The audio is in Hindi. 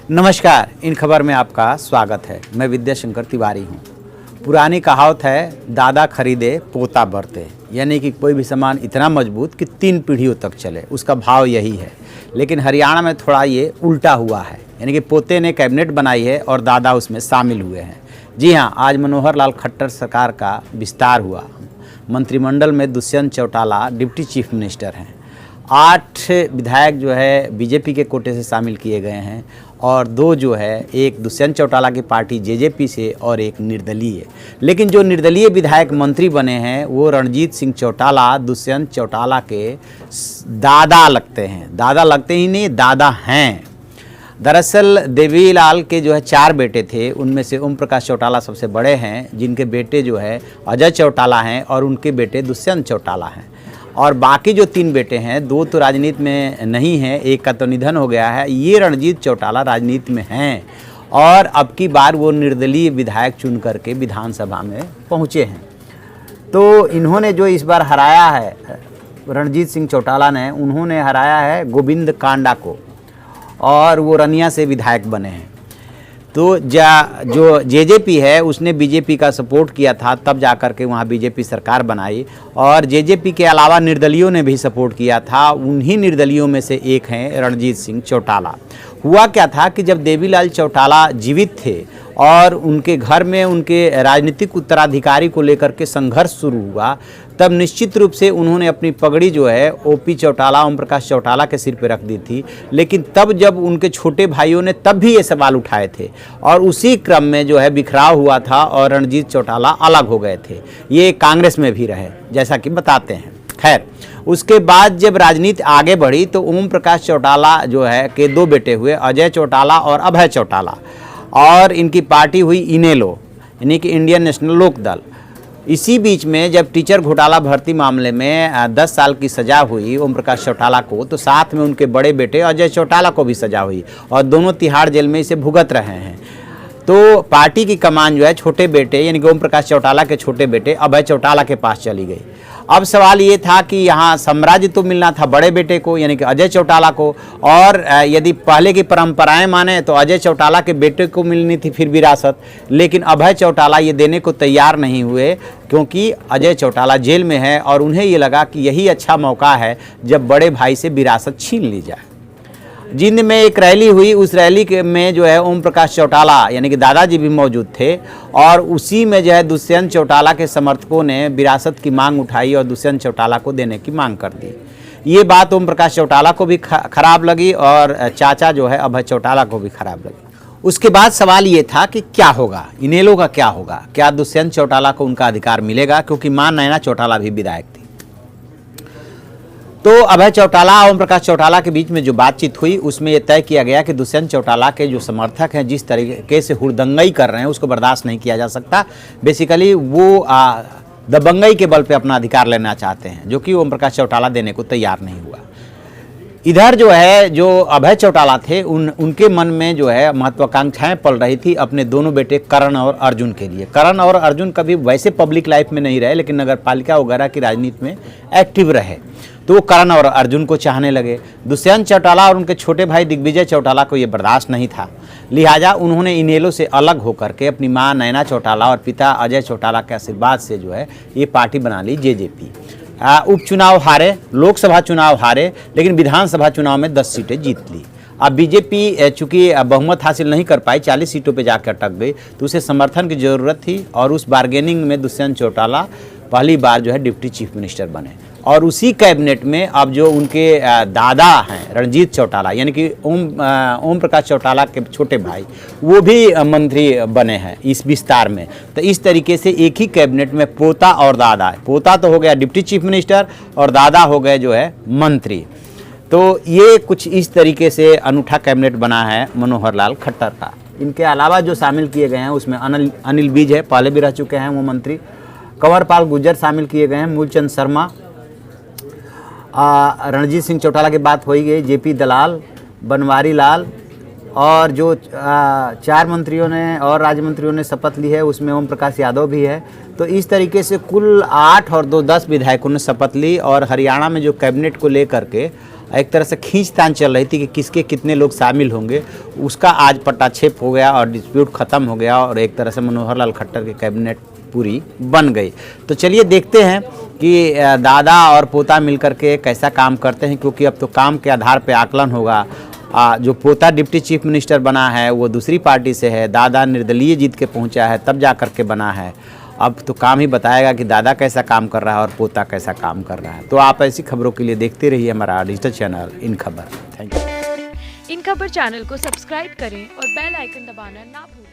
नमस्कार, इन खबर में आपका स्वागत है। मैं विद्याशंकर तिवारी हूँ। पुरानी कहावत है, दादा खरीदे पोता बरते, यानी कि कोई भी सामान इतना मजबूत कि 3 पीढ़ियों तक चले, उसका भाव यही है। लेकिन हरियाणा में थोड़ा ये उल्टा हुआ है, यानी कि पोते ने कैबिनेट बनाई है और दादा उसमें शामिल हुए हैं। जी हाँ, आज मनोहर लाल खट्टर सरकार का विस्तार हुआ। मंत्रिमंडल में Dushyant Chautala deputy chief minister हैं। 8 विधायक जो है बीजेपी के कोटे से शामिल किए गए हैं और 2 जो है, एक दुष्यंत चौटाला की पार्टी जेजेपी से और एक निर्दलीय। लेकिन जो निर्दलीय विधायक मंत्री बने हैं वो रणजीत सिंह चौटाला दुष्यंत चौटाला के दादा लगते हैं। दादा लगते ही नहीं, दादा हैं। दरअसल देवीलाल के जो है 4 बेटे थे, उनमें से ओम प्रकाश चौटाला सबसे बड़े हैं, जिनके बेटे जो है अजय चौटाला हैं और उनके बेटे दुष्यंत चौटाला हैं। और बाकी जो 3 बेटे हैं, 2 तो राजनीति में नहीं हैं, एक का तो निधन हो गया है। ये रणजीत चौटाला राजनीति में हैं और अब की बार वो निर्दलीय विधायक चुन करके विधानसभा में पहुँचे हैं। तो इन्होंने जो इस बार हराया है, रणजीत सिंह चौटाला ने, उन्होंने हराया है गोविंद कांडा को और वो रनिया से विधायक बने हैं। तो जो जेजेपी है उसने बीजेपी का सपोर्ट किया था, तब जाकर के वहाँ बीजेपी सरकार बनाई और जेजेपी के अलावा निर्दलियों ने भी सपोर्ट किया था। उन्हीं निर्दलियों में से एक हैं रणजीत सिंह चौटाला। हुआ क्या था कि जब देवीलाल चौटाला जीवित थे और उनके घर में उनके राजनीतिक उत्तराधिकारी को लेकर के संघर्ष शुरू हुआ, तब निश्चित रूप से उन्होंने अपनी पगड़ी जो है ओपी चौटाला, ओम प्रकाश चौटाला के सिर पे रख दी थी। लेकिन तब जब उनके छोटे भाइयों ने तब भी ये सवाल उठाए थे और उसी क्रम में जो है बिखराव हुआ था और रणजीत चौटाला अलग हो गए थे। ये कांग्रेस में भी रहे, जैसा कि बताते हैं। खैर, उसके बाद जब राजनीति आगे बढ़ी तो ओम प्रकाश चौटाला जो है के 2 बेटे हुए, अजय चौटाला और अभय चौटाला, और इनकी पार्टी हुई इनेलो, यानी कि इंडियन नेशनल लोक दल। इसी बीच में जब टीचर घोटाला भर्ती मामले में 10 साल की सज़ा हुई ओम प्रकाश चौटाला को, तो साथ में उनके बड़े बेटे अजय चौटाला को भी सज़ा हुई और दोनों तिहाड़ जेल में इसे भुगत रहे हैं। तो पार्टी की कमान जो है छोटे बेटे, यानी कि ओम प्रकाश चौटाला के छोटे बेटे अभय चौटाला के पास चली गई। अब सवाल ये था कि यहाँ साम्राज्य तो मिलना था बड़े बेटे को, यानी कि अजय चौटाला को, और यदि पहले की परंपराएं माने तो अजय चौटाला के बेटे को मिलनी थी फिर विरासत। लेकिन अभय चौटाला ये देने को तैयार नहीं हुए, क्योंकि अजय चौटाला जेल में है और उन्हें ये लगा कि यही अच्छा मौका है जब बड़े भाई से विरासत छीन ली जाए। जींद में एक रैली हुई, उस रैली के में जो है ओम प्रकाश चौटाला यानी कि दादाजी भी मौजूद थे और उसी में जो है दुष्यंत चौटाला के समर्थकों ने विरासत की मांग उठाई और दुष्यंत चौटाला को देने की मांग कर दी। ये बात ओम प्रकाश चौटाला को भी खराब लगी और चाचा जो है अभय चौटाला को भी खराब लगी। उसके बाद सवाल ये था कि क्या होगा, इनेलो का क्या होगा, क्या दुष्यंत चौटाला को उनका अधिकार मिलेगा, क्योंकि मां नैना चौटाला भी विधायक थी। तो अभय चौटाला और ओम प्रकाश चौटाला के बीच में जो बातचीत हुई उसमें यह तय किया गया कि दुष्यंत चौटाला के जो समर्थक हैं जिस तरीके से हुड़दंगई कर रहे हैं उसको बर्दाश्त नहीं किया जा सकता। बेसिकली वो दबंगई के बल पे अपना अधिकार लेना चाहते हैं, जो कि ओम प्रकाश चौटाला देने को तैयार नहीं हुआ। इधर जो है जो अभय चौटाला थे उनके मन में जो है महत्वाकांक्षाएं पल रही थी अपने दोनों बेटे करण और अर्जुन के लिए। करण और अर्जुन कभी वैसे पब्लिक लाइफ में नहीं रहे, लेकिन नगर पालिका वगैरह की राजनीति में एक्टिव रहे, तो वो करण और अर्जुन को चाहने लगे। दुष्यंत चौटाला और उनके छोटे भाई दिग्विजय चौटाला को ये बर्दाश्त नहीं था, लिहाजा उन्होंने इनेलो से अलग होकर के अपनी मां नैना चौटाला और पिता अजय चौटाला के आशीर्वाद से जो है ये पार्टी बना ली जेजेपी। उपचुनाव हारे, लोकसभा चुनाव हारे, लेकिन विधानसभा चुनाव में 10 सीटें जीत ली। अब बीजेपी चूंकि बहुमत हासिल नहीं कर पाई, 40 सीटों पे जाकर अटक गई, तो उसे समर्थन की ज़रूरत थी और उस बार्गेनिंग में दुष्यंत चौटाला पहली बार जो है डिप्टी चीफ मिनिस्टर बने। और उसी कैबिनेट में अब जो उनके दादा हैं रणजीत चौटाला, यानी कि ओम प्रकाश चौटाला के छोटे भाई, वो भी मंत्री बने हैं इस विस्तार में। तो इस तरीके से एक ही कैबिनेट में पोता और दादा, पोता तो हो गया डिप्टी चीफ मिनिस्टर और दादा हो गए जो है मंत्री। तो ये कुछ इस तरीके से अनूठा कैबिनेट बना है मनोहर लाल खट्टर का। इनके अलावा जो शामिल किए गए हैं उसमें अनिल विज है, पहले भी रह चुके हैं वो मंत्री। कंवरपाल गुर्जर शामिल किए गए हैं, मूलचंद शर्मा, रणजीत सिंह चौटाला की बात हो ही गई, जेपी दलाल, बनवारी लाल, और जो 4 मंत्रियों ने और राज्य मंत्रियों ने शपथ ली है उसमें ओम प्रकाश यादव भी है। तो इस तरीके से कुल 8 और 2 10 विधायकों ने शपथ ली और हरियाणा में जो कैबिनेट को लेकर के एक तरह से खींचतान चल रही थी कि किसके कितने लोग शामिल होंगे, उसका आज पटाक्षेप हो गया और डिस्प्यूट ख़त्म हो गया और एक तरह से मनोहर लाल खट्टर की कैबिनेट पूरी बन गई। तो चलिए देखते हैं कि दादा और पोता मिलकर के कैसा काम करते हैं, क्योंकि अब तो काम के आधार पर आकलन होगा। जो पोता डिप्टी चीफ मिनिस्टर बना है वो दूसरी पार्टी से है, दादा निर्दलीय जीत के पहुंचा है तब जा कर के बना है। अब तो काम ही बताएगा कि दादा कैसा काम कर रहा है और पोता कैसा काम कर रहा है। तो आप ऐसी खबरों के लिए देखते रहिए हमारा डिजिटल चैनल इन खबर। Thank you. इन खबर चैनल को सब्सक्राइब करें और बेल आइकन दबाना ना भूलें।